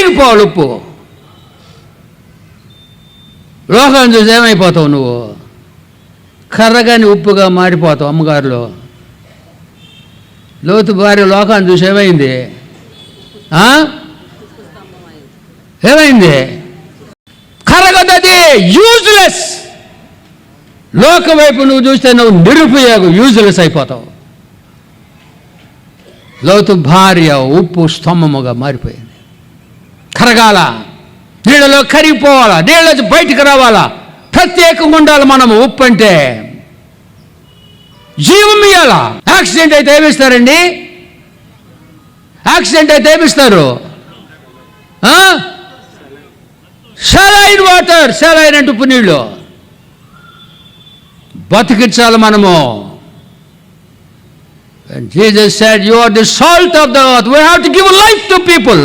కరిగిపోవాలి ఉప్పు. లోకాన్ని చూసి ఏమైపోతావు నువ్వు? కర్రగాని ఉప్పుగా మారిపోతావు. అమ్మగారులో లోతు భార్య లోకాన్ని చూసి ఏమైంది? ఏమైంది? కరగదది, యూజ్లెస్. లోక వైపు నువ్వు చూస్తే నువ్వు నిరుపయోగం, యూజ్లెస్ అయిపోతావు. లోతు భార్య ఉప్పు స్తంభముగా మారిపోయింది. కరగాల, నీళ్ళలో కరిగిపోవాలా, నీళ్ళకి బయటికి రావాలా. ప్రత్యేకంగా ఉండాలి మనము. ఉప్పు అంటే జీవం ఇయ్యాలా. యాక్సిడెంట్ అయితే ఏమిస్తారండి? యాక్సిడెంట్ అయితే ఏమిస్తారు? సెలైన్ వాటర్, సెలైన్ అంటే ఉప్పు నీళ్ళు. బతికించాలి మనము. And Jesus said, you are the salt of the earth. We have to give life to people.